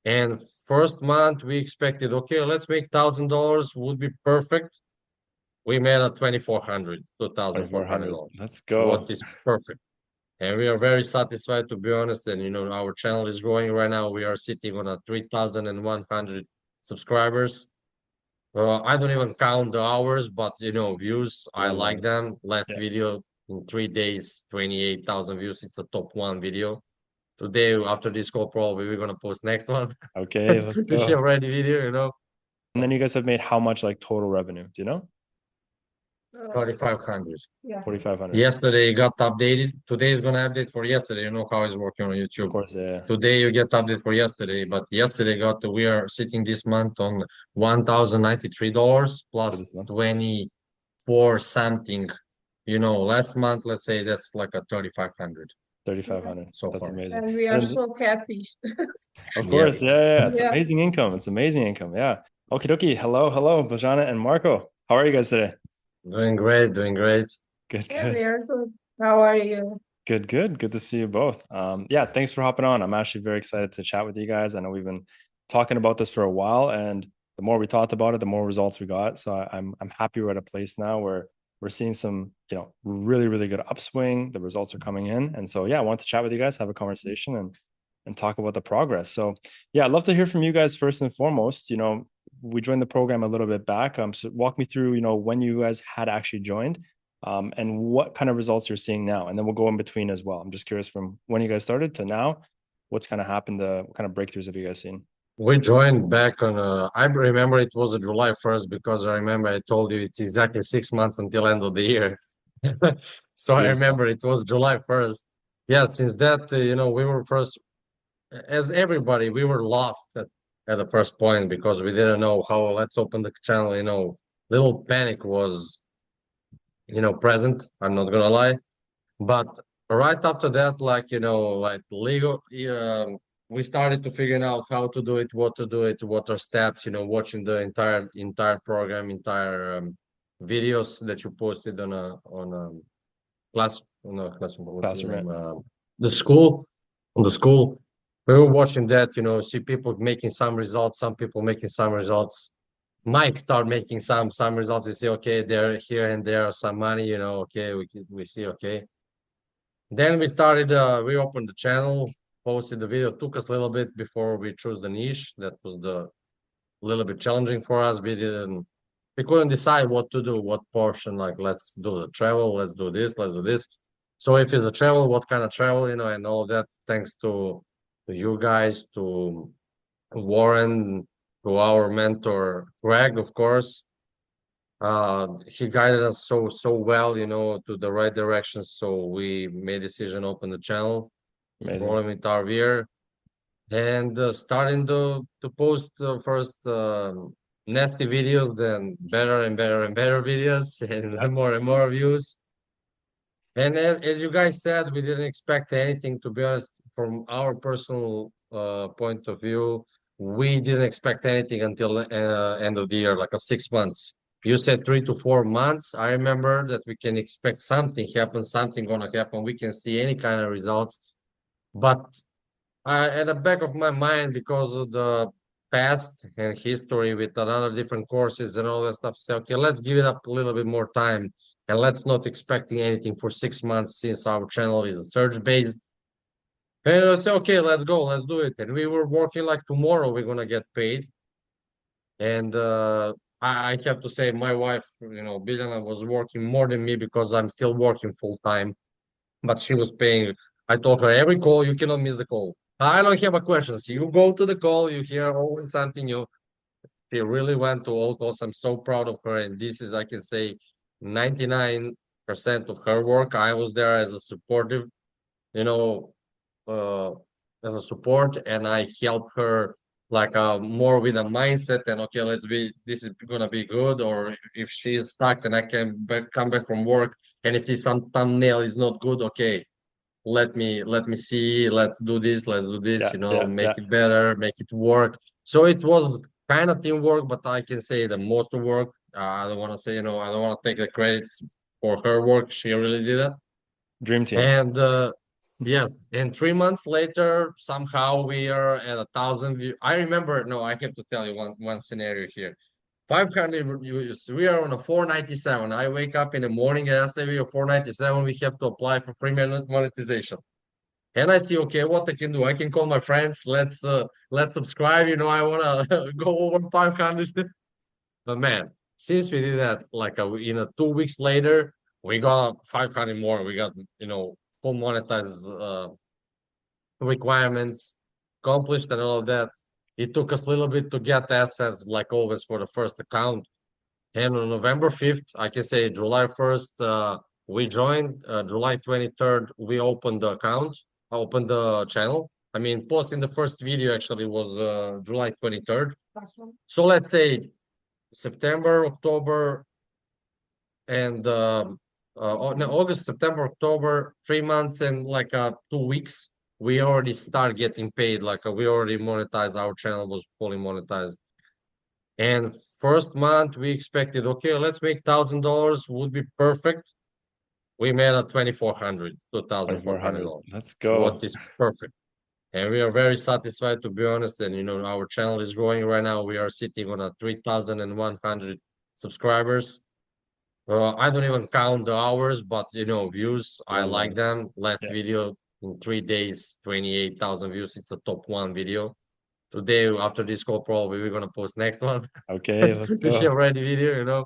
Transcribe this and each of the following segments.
And first month we expected, okay, let's make $1,000 would be perfect. We made a 2,400, $2,400. $2,400. Let's go. What is perfect. And we are very satisfied, to be honest. And our channel is growing right now. We are sitting on a 3,100 subscribers. I don't even count the hours, but views. I Love like that. them. Last Yeah. video in 3 days, 28,000 views. It's a top one video. Today, after this call, probably we're gonna post next one. Okay, let's To go. share ready video. And then you guys have made how much like total revenue? Do you know? 3,500. Yeah. 4,500. Yesterday it got updated. Today is gonna update for yesterday. You know how it's working on Of YouTube. course, yeah. Today you get update for yesterday, but yesterday we are sitting this month on $1,093 For plus this month. 24 something. Last month, let's say that's like a 3,500 3,500. so That's far. amazing. And we are And so happy. of course, Yes. yeah. It's Yeah. amazing income. It's amazing income. Yeah. Okie dokie. Hello, Bojana and Marco. How are you guys today? Doing great, doing great. Good, Yeah, we good. are good. How are you? Good to see you both. Yeah, thanks for hopping on. I'm actually very excited to chat with you guys. I know we've been talking about this for a while, and the more we talked about it, the more results we got. So I'm happy we're at a place now where we're seeing some, really good upswing. The results are coming in. And so yeah, I want to chat with you guys, have a conversation and talk about the progress. So yeah, I'd love to hear from you guys first and foremost. We joined the program a little bit back. So walk me through, when you guys had actually joined. And what kind of results you're seeing now. And then we'll go in between as well. I'm just curious from when you guys started to now, what's kind of happened, what kind of breakthroughs have you guys seen? We joined back on, I remember it was July 1st because I remember I told you it's exactly 6 months until end of the year. So I Beautiful. remember it was July 1st. Yeah, since that, we were first, as everybody, we were lost at the first point because we didn't know how, let's open the channel. Little panic was, present. I'm not gonna lie. But right after that, like legal, we started to figure out how to do it, what to do it, what are steps, watching the entire program, entire videos that you posted on a class, no classroom, what's the Classroom, name? right? The school, on the school. We were watching that, see people making some results, some people making some results. Mike start making some results. You see, okay, there, here and there, some money, okay, we see, okay. Then we opened the channel, posted the video. Took us a little bit before we chose the niche. That was the little bit challenging for us. We couldn't decide what to do, what portion, like let's do the travel, let's do this, let's do this. So if it's a travel, what kind of travel, and all of that, thanks to you guys, to Warren, to our mentor, Greg, of course. He guided us so well, to the right direction. So we made decision open the channel, Amazing. rolling with our year, and starting to post first nasty videos, then better and better and better videos, and more views. And as you guys said, we didn't expect anything. To be honest, from our personal point of view, we didn't expect anything until end of the year, like a 6 months. You said 3 to 4 months. I remember that we can expect something happen, something gonna happen. We can see any kind of results, but at the back of my mind, because of the past and history with another different courses and all that stuff, say, okay, let's give it up a little bit more time and let's not expecting anything for 6 months since our channel is a third based. And I say, okay, let's go, let's do it. And we were working like tomorrow we're gonna get paid. And I have to say, my wife, Biljana, was working more than me because I'm still working full time, but she was paying. I told her every call, you cannot miss the call. I don't have a questions. You go to the call, you hear always something new. She really went to all calls. I'm so proud of her. And this is, I can say, 99% of her work. I was there as a supportive, you know, uh, as a support, and I help her like more with a mindset and okay, this is gonna be good. Or if she is stuck and I can come back from work and I see some thumbnail is not good, okay, let me see, let's do this, Yeah. make it better, make it work. So it was kind of teamwork, but I can say the most work. I don't want to say, I don't want to take the credits for her work. She really did it. Dream team. And Yes, and 3 months later, somehow we are at 1,000 views. I remember, no, I have to tell you one scenario here. 500 views. We are on a 497. I wake up in the morning and I say we are 497. We have to apply for premium monetization. And I see, okay, what I can do? I can call my friends. Let's subscribe. I wanna go over 500. But man, since we did that, like 2 weeks later, we got 500 more. We got full monetized requirements accomplished and all of that. It took us a little bit to get AdSense, like always, for the first account. And on November 5th, I can say July 1st, we joined. July 23rd, we opened the account, opened the channel. I mean, posting the first video actually was July 23rd. So let's say September, October, and no, August, September, October, 3 months and like 2 weeks, we already start getting paid. Like we already monetized. Our channel was fully monetized. And first month we expected, okay, let's make $1,000 would be perfect. We made a 2,400, $2,400. $2,400. Let's go. What is perfect. And we are very satisfied, to be honest. And our channel is growing right now. We are sitting on a 3,100 subscribers. I don't even count the hours, but views, I Love like that. them. Last Yeah. video in 3 days, 28,000 views. It's a top one video. Today, after this call, probably we're gonna post next one. Okay, let's To share go. ready video.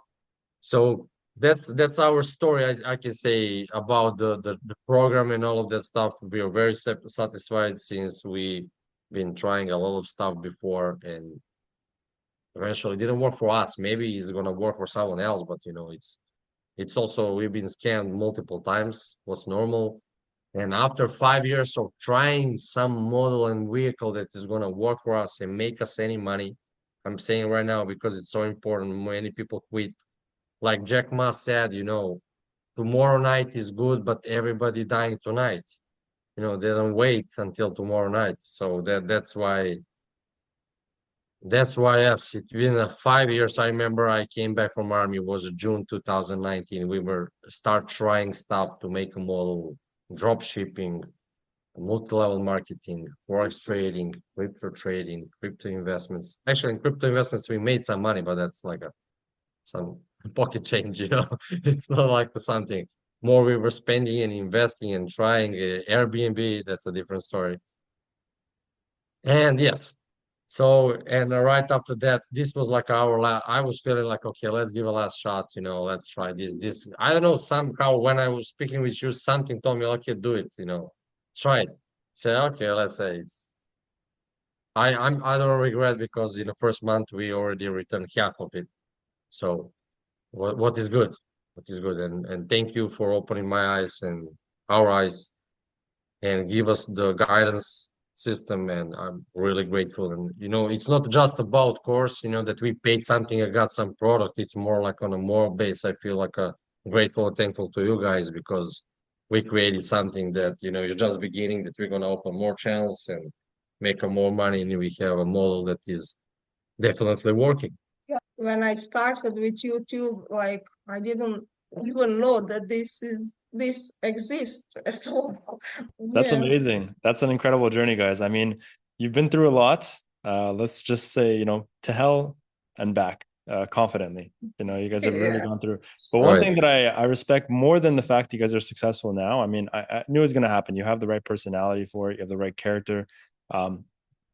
So that's our story. I can say about the program and all of that stuff. We are very satisfied since we been trying a lot of stuff before and eventually didn't work for us. Maybe it's gonna work for someone else, but it's also we've been scammed multiple times. What's normal. And after 5 years of trying some model and vehicle that is gonna work for us and make us any money, I'm saying right now because it's so important. Many people quit. Like Jack Ma said, tomorrow night is good, but everybody dying tonight. They don't wait until tomorrow night. So that's why yes, it's been 5 years. I remember I came back from army. It was June 2019. We were start trying stuff to make a model, drop shipping, multi-level marketing, forex trading, crypto investments. Actually, in crypto investments, we made some money, but that's like some pocket change. It's not like something more we were spending and investing and trying. Airbnb, that's a different story. And yes, so and right after that, this was like our last. I was feeling like, okay, let's give a last shot. Let's try this. This I don't know. Somehow, when I was speaking with you, something told me, okay, do it. Try it. Say, okay, let's say it's. I don't regret because in the first month we already returned half of it. So what is good? What is good? And thank you for opening my eyes and our eyes and give us the guidance system, and I'm really grateful. And it's not just about course, that we paid something and got some product. It's more like on a moral base. I feel like grateful and thankful to you guys because we created something that you're just beginning, that we're going to open more channels and make more money, and we have a model that is definitely working. Yeah. When I started with YouTube, like I didn't even know that this exists at all. That's Yeah. amazing. That's an incredible journey, guys. I mean, you've been through a lot. Let's just say, to hell and back, confidently. You guys have really Yeah. gone through. But one Right. thing that I respect more than the fact you guys are successful now, I mean, I knew it was going to happen. You have the right personality for it. You have the right character.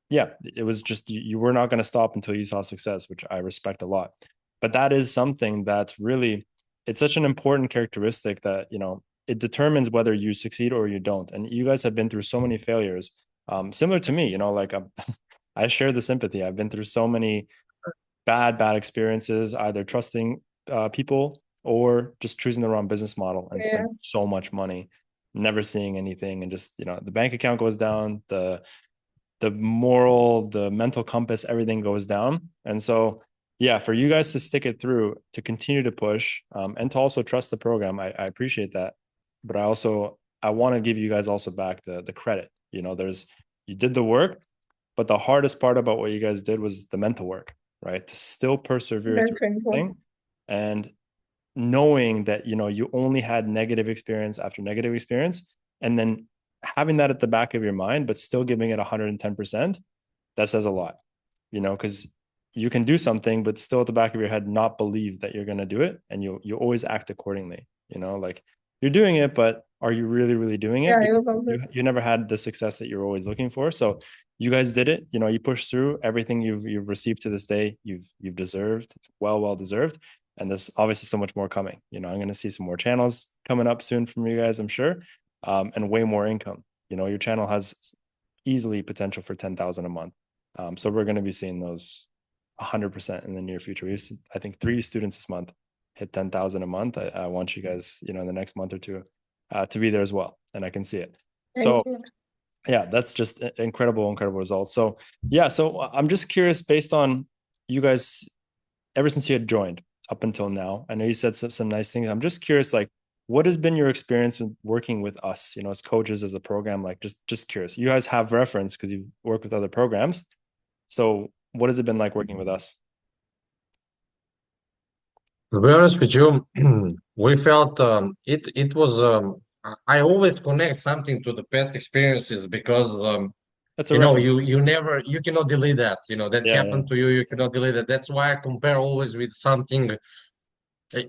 Yeah, it was just you were not going to stop until you saw success, which I respect a lot. But that is something that's really, it's such an important characteristic that, it determines whether you succeed or you don't. And you guys have been through so many failures, similar to me, like I share the sympathy. I've been through so many bad experiences, either trusting people or just choosing the wrong business model and Yeah. spending so much money, never seeing anything. And just, the bank account goes down, the moral, the mental compass, everything goes down. And so, yeah, for you guys to stick it through, to continue to push, and to also trust the program, I appreciate that. But I want to give you guys also back the credit. You did the work, but the hardest part about what you guys did was the mental work, right? To still persevere through this thing, and knowing that you only had negative experience after negative experience, and then having that at the back of your mind, but still giving it 110%, that says a lot, because you can do something, but still at the back of your head, not believe that you're going to do it. And you always act accordingly, like you're doing it, but are you really, really doing it? Yeah, Because you never had the success that you're always looking for. So you guys did it, you pushed through everything you've received to this day. You've deserved. It's well deserved. And there's obviously so much more coming. I'm going to see some more channels coming up soon from you guys, I'm sure. And way more income. Your channel has easily potential for 10,000 a month. So we're going to be seeing those 100% in the near future. I think 3 students this month hit 10,000 a month. I want you guys, in the next month or two, to be there as well, and I can see it. So yeah, that's just incredible results. So yeah, so I'm just curious, based on you guys, ever since you had joined up until now, I know you said some nice things. I'm just curious, like, what has been your experience with working with us, as coaches, as a program? Like, just curious. You guys have reference because you've worked with other programs. So what has it been like working with us? To be honest with you, we felt it was I always connect something to the past experiences because That's a reference. you cannot delete that. That happened to you. You cannot delete it. That's why I compare always with something.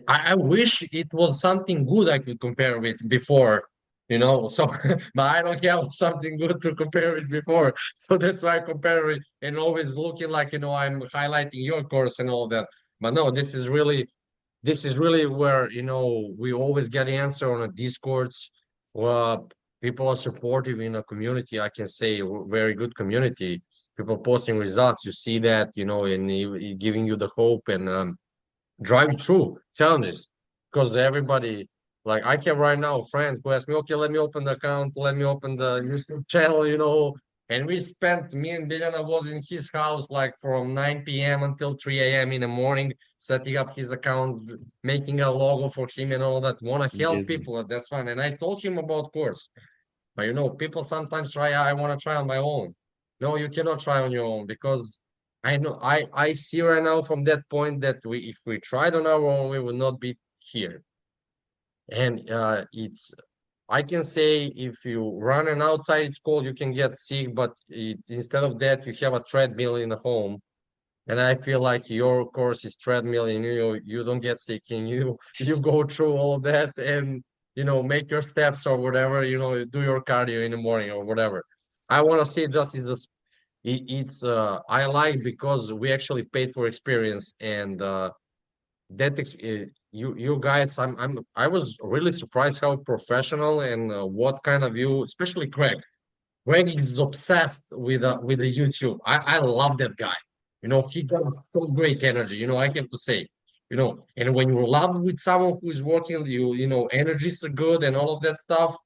I wish it was something good I could compare with before, so but I don't have something good to compare with before. So that's why I compare it and always looking like, I'm highlighting your course and all that. But no, this is really where, we always get the answer on the Discords. People are supportive in a community. I can say very good community. People posting results. You see that, and giving you the hope and drive through challenges, because everybody, like, I have right now a friend who asked me, okay, let me open the account, let me open the YouTube channel, and we spent, me and Biljana was in his house like from 9 p.m. until 3 a.m. in the morning, setting up his account, making a logo for him and all that. Want to help Amazing. people, that's fine. And I told him about course, but people sometimes try, I want to try on my own. No, you cannot try on your own, because I know I see right now from that point that if we tried on our own, we would not be here. And I can say, if you run an outside, it's cold, you can get sick, but instead of that, you have a treadmill in the home. And I feel like your course is treadmill, and you don't get sick, and you go through all of that, and make your steps or whatever, do your cardio in the morning or whatever. I want to say just is a it's I like, because we actually paid for experience, and you guys, I was really surprised how professional and what kind of you, especially Craig. Greg is obsessed with the YouTube. I love that guy. He got so great energy. I have to say, and when you're love with someone who is working, energy is good and all of that stuff.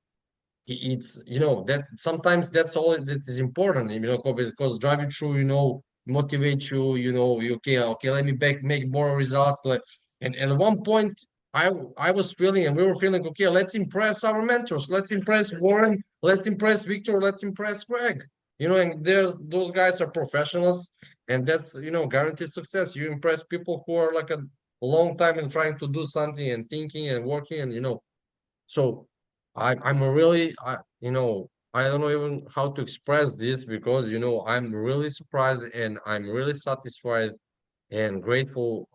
It's that sometimes that's all that is important. Because driving through, motivate you. Okay, let me make more results. Like, and at one point, I was feeling, and we were feeling, okay, let's impress our mentors, let's impress Warren, let's impress Victor, let's impress Greg. And those guys are professionals, and that's guaranteed success. You impress people who are like a long time in trying to do something and thinking and working, and so I'm a really I don't know even how to express this, because I'm really surprised and I'm really satisfied and grateful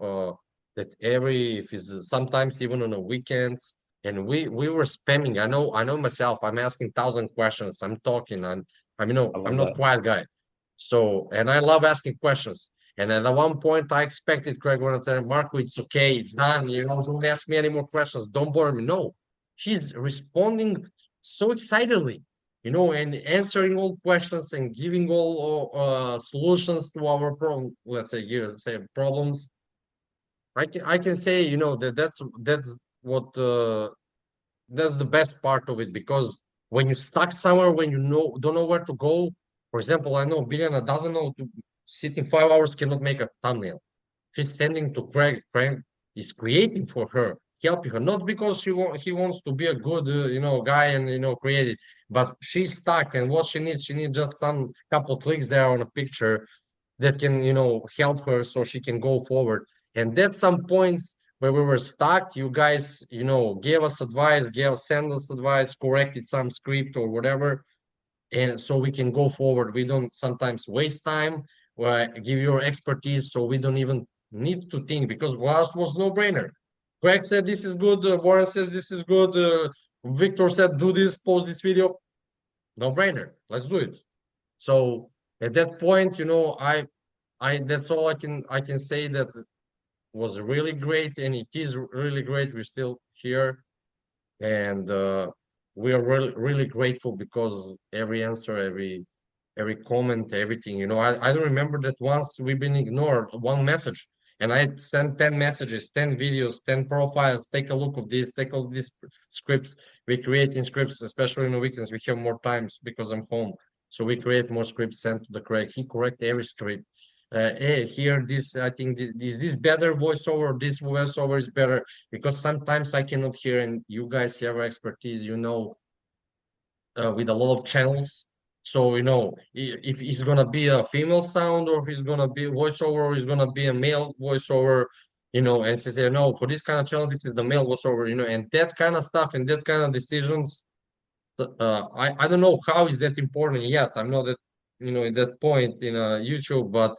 that if it's sometimes even on the weekends, and we were spamming. I know myself. I'm asking 1,000 questions. I'm talking. I I'm love not that. quiet guy. So, and I love asking questions. And at one point, I expected Craig want to tell Marco, it's okay, it's done. Don't ask me any more questions. Don't bother me. No, he's responding so excitedly, and answering all questions and giving all solutions to our problem. Let's say problems. I can say, that's what that's the best part of it, because when you stuck somewhere, when don't know where to go. For example, I know Biljana doesn't know to sit in 5 hours, cannot make a thumbnail. She's sending to Craig. Craig is creating for her, helping her, not because he wants to be a good guy and create it, but she's stuck, and what she needs just some couple clicks there on a picture that can help her so she can go forward. And that's some points where we were stuck. You guys gave us advice, send us advice, corrected some script or whatever, and so we can go forward. We don't sometimes waste time, or give your expertise, so we don't even need to think, because for us was no brainer. Greg said this is good, Warren says this is good, Victor said do this, post this video, no brainer, let's do it. So at that point, I that's all I can say. That was really great, and it is really great. We're still here, and we are really grateful, because every answer, every comment, everything. I don't remember that once we've been ignored one message, and I sent 10 messages, 10 videos, 10 profiles. Take a look of this, take a look of these scripts. We creating scripts, especially in the weekends. We have more times because I'm home, so we create more scripts, sent to the Craig. He correct every script. Hey, here, this, I think this better voiceover, this voiceover is better, because sometimes I cannot hear, and you guys have expertise, with a lot of channels. So, if it's gonna be a female sound, or if it's gonna be voiceover, or it's gonna be a male voiceover, and she say, no, for this kind of channel, this is the male voiceover, and that kind of stuff, and that kind of decisions. I don't know how is that important yet. I'm not at, at that point in YouTube, but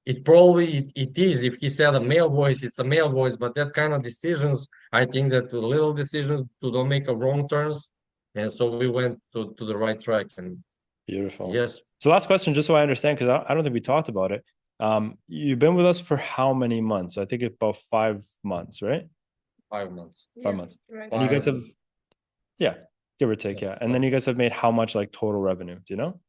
it probably it is. If he said a male voice, it's a male voice. But that kind of decisions, I think that little decisions to don't make a wrong turns, and so we went to the right track. And Beautiful. yes, So last question, just so I understand, because I don't think we talked about it. You've been with us for how many months? I think it's about 5 months, right? 5 months. 5 months. Right. And you guys have, 5. yeah, give or take, yeah. And then you guys have made how much like total revenue? Do you know?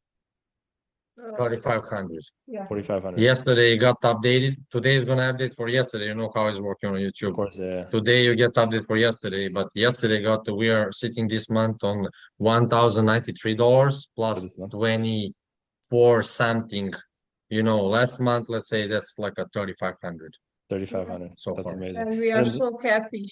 3,500. Yeah. 4,500. Yesterday it got updated. Today is gonna update for yesterday. You know how it's working on Of YouTube. course, yeah. Today you get update for yesterday, but yesterday we are sitting this month on $1,093 For plus this month. 24 something. Last month, let's say that's like a 3,500 3,500. so That's far. amazing. And we are And so happy.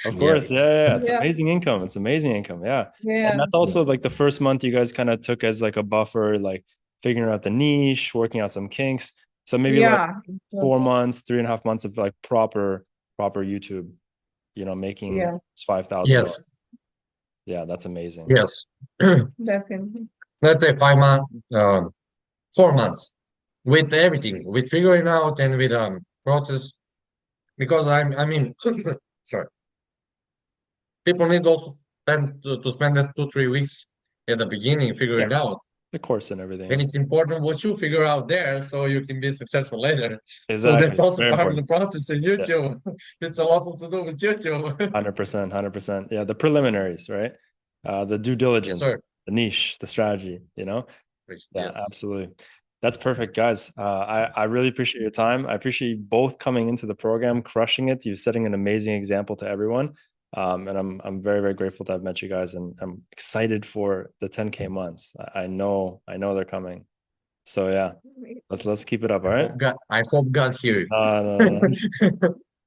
of course, Yes. yeah. It's Yeah. amazing income. It's amazing income. Yeah. Yeah. And that's also Yes. like the first month you guys kind of took as like a buffer, like figuring out the niche, working out some kinks. So maybe like Yeah. 4 months, 3.5 months of like proper YouTube, making Yeah. $5,000. Yes. Yeah, that's amazing. Yes. Definitely. Let's say 5 months, 4 months, with everything, with figuring out, and with process, because I mean, sorry, people need also to spend that 2-3 weeks at the beginning figuring Yeah. out. The course and everything. And it's important what you figure out there, so you can be successful later. So Exactly. that's also Very part of the important. process in YouTube. It's a lot to do with YouTube. 100%, 100%. Yeah, the preliminaries, right? The due Yes, diligence, sir. the niche, the strategy, Yeah, Yes. absolutely. That's perfect, guys. I really appreciate your time. I appreciate you both coming into the program, crushing it. You're setting an amazing example to everyone. And I'm very, very grateful to have met you guys, and I'm excited for the 10K months. I know they're coming. So yeah, let's keep it up. All right. I hope God hear you. No.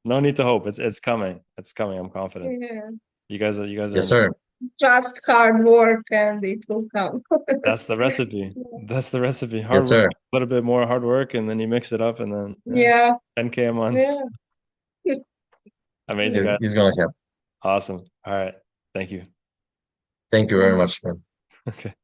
No need to hope. It's coming. It's coming. I'm confident. Yeah. You guys are Yes, sir. Just hard work and it will come. That's the recipe. That's the recipe. Hard Yes, work, sir. a little bit more hard work, and then you mix it up, and then Yeah. 10K a month. Yeah. Amazing, guys. It's gonna happen. Awesome. All right. Thank you. Thank you very much, man. Okay.